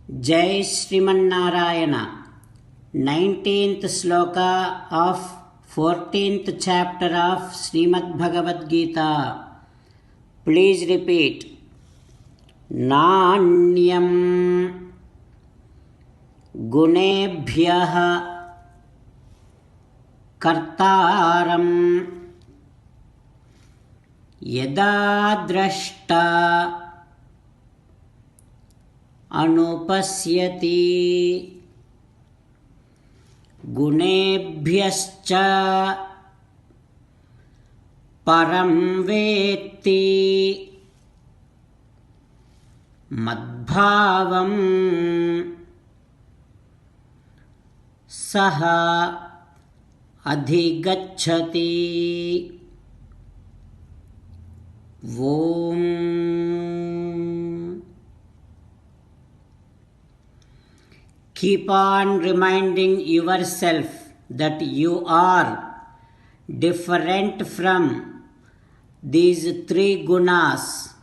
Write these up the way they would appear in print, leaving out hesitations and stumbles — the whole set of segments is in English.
Jai Srimanarayana. 19th sloka of 14th chapter of Srimad Bhagavad Gita. Please repeat. Nanyam Gunebhyah Kartaram Yada Drashta अनुपश्यति गुणेभ्यश्च परं वेत्ति मद्भावं सः अधिगच्छति। ओम Keep on reminding yourself that you are different from these three gunas.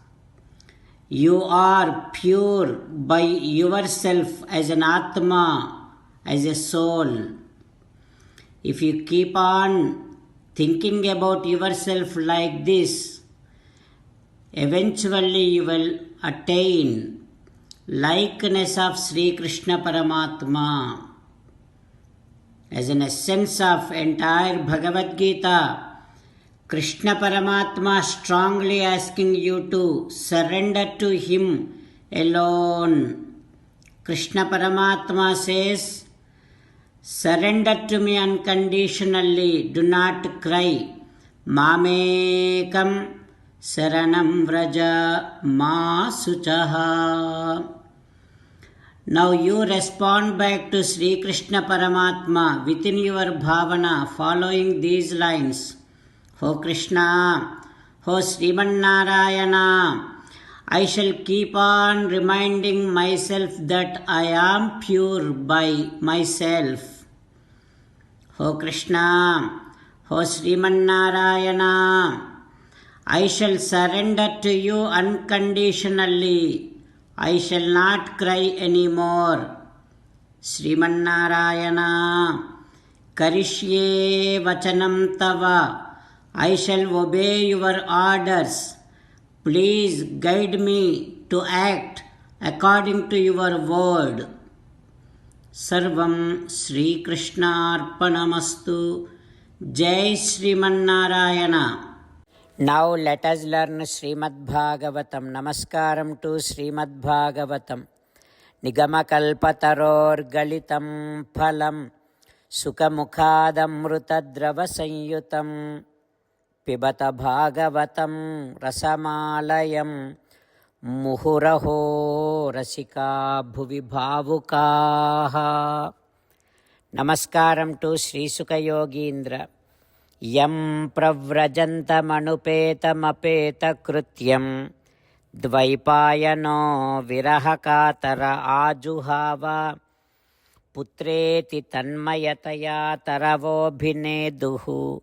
You are pure by yourself as an Atma, as a soul. If you keep on thinking about yourself like this, eventually you will attain likeness of Sri Krishna Paramatma. As an essence of entire Bhagavad Gita, Krishna Paramatma strongly asking you to surrender to Him alone. Krishna Paramatma says, surrender to me unconditionally, do not cry. Mamekam Saranam Vraja Ma Suchaha. Now you respond back to Sri Krishna Paramatma within your bhavana following these lines. O Krishna, O Srimanarayana, I shall keep on reminding myself that I am pure by myself. O Krishna, O Srimanarayana, I shall surrender to you unconditionally. I shall not cry anymore. Srimanarayana, Karishye Vachanam Tava. I shall obey your orders. Please guide me to act according to your word. Sarvam Sri Krishna Arpanamastu. Jai Srimanarayana. Now let us learn Srimad Bhagavatam. Namaskaram to Srimad Bhagavatam. Nigamakalpataror galitam phalam sukamukhadamrutadrava sanyutam pibata bhagavatam rasamalayam muhuraho rasika bhuvi bhavukaha. Namaskaram to Sri Sukha Yogindra. Yam pravrajantamanupetamapetaकृत्यam dvaipayano virahakatara ajuhava putreti tanmayataya taravobhineduhu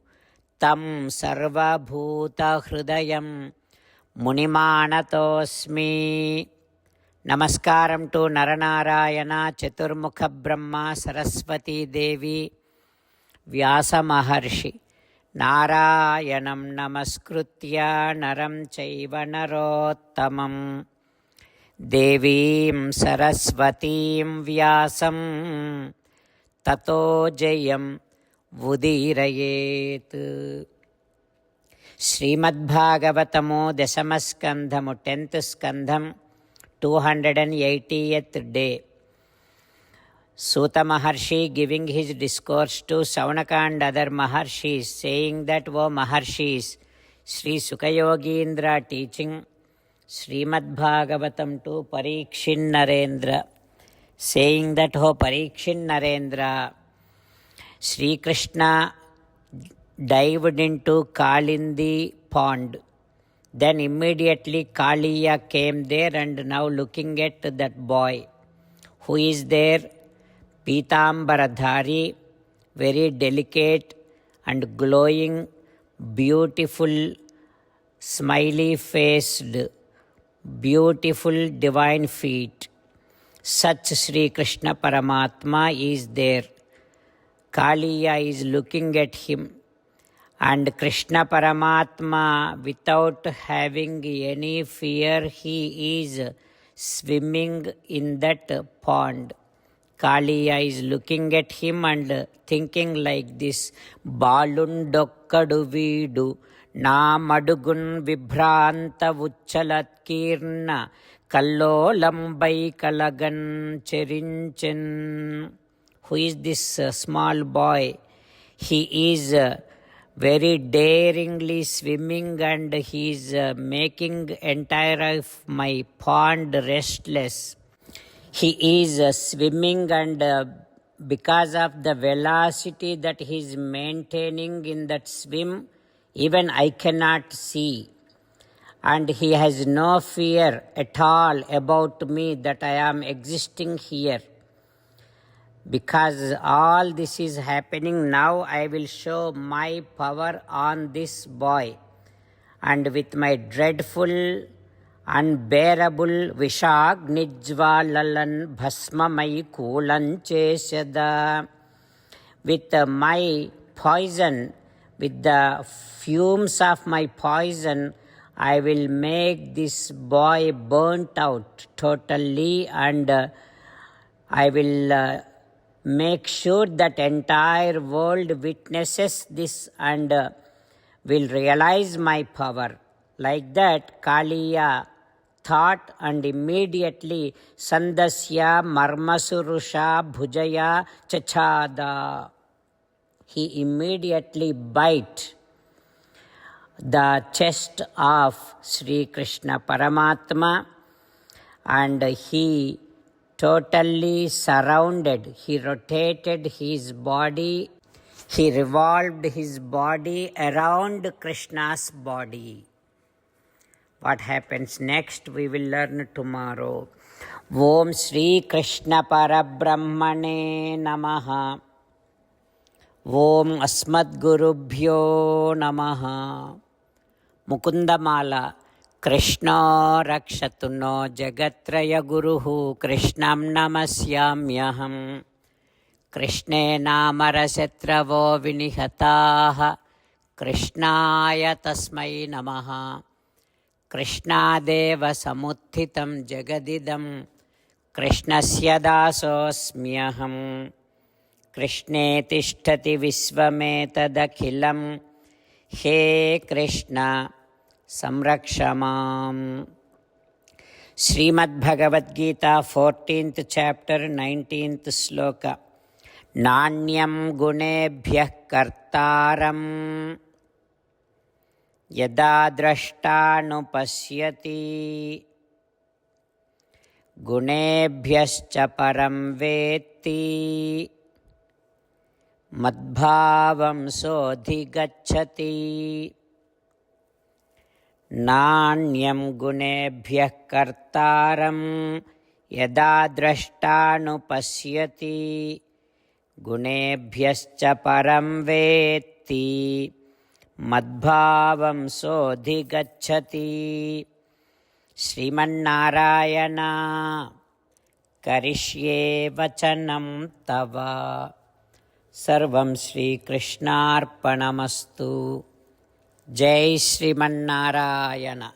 tam sarvabhuta hridayam munimanatosmi. Namaskaram to Naranarayana, Chaturmukha Brahma, Saraswati Devi, Vyasa Maharshi. Narayanam namaskritya naram chaiva narottamam devim saraswatim vyasam tato jayam vudirayet. Srimad Bhagavatamo Dasamaskandhamu 10th Skandham 280th day. Suta Maharshi giving his discourse to Saunaka and other Maharshis, saying that, O Maharshis, Sri Sukha Yogindra teaching Srimad Bhagavatam to Parikshin Narendra, saying that, O Parikshin Narendra, Sri Krishna dived into Kalindi pond. Then immediately Kaliya came there, and now looking at that boy who is there, Pitambaradhari, very delicate and glowing, beautiful, smiley faced, beautiful divine feet. such Sri Krishna Paramatma is there. Kaliya is looking at him, and Krishna Paramatma, without having any fear, he is swimming in that pond. Kaliya is looking at him and thinking like this: Balundokkadu Vidu Na Madugun Vibhranta Vuchalatkirna Kallolambai Kalagan Cherinchen. Who is this small boy? He is very daringly swimming, and he is making entire of my pond restless. He is swimming, and because of the velocity that he is maintaining in that swim, even I cannot see. And he has no fear at all about me that I am existing here. Because all this is happening now, I will show my power on this boy. And with my dreadful, unbearable Vishagnijvalalan Bhasmamai Kulan Chesada. With my poison, with the fumes of my poison, I will make this boy burnt out totally, and I will make sure that entire world witnesses this and will realize my power. Like that, Kaliya thought, and immediately Sandasya Marmasurusha Bhujaya Chachada. He immediately bite the chest of Sri Krishna Paramatma, and he totally surrounded. He rotated his body. He revolved his body around Krishna's body. What happens next we will learn tomorrow. Om Sri Krishna Parabrahmane Namaha. Om Asmadgurubhyo Namaha. Mukundamala. Krishna Rakshatu no Jagatraya Guruhu Krishnam Namasyamyaham. Krishne Namarasetravo Vinihataha Krishnaya Tasmai Namaha. Krishnadeva Samuthitam Jagadidam Krishnasya Dasosmyaham. Krishne Tishtati Visvametadakhilam. He Krishna Samrakshamam. Srimad Bhagavad Gita, 14th chapter, 19th sloka. Nanyam gunebhyah kartaram yada drashtanupasyati gunebhyascha param vetti madbhavam sodhigacchati. Nanyam gunebhyah kartaram yada drashtanupasyati gunebhyascha param vetti madbhavam sodhigacchati. Srimannarayana karishye vachanam tava. Sarvam Shri Krishnarpanamastu. Jai Srimannarayana.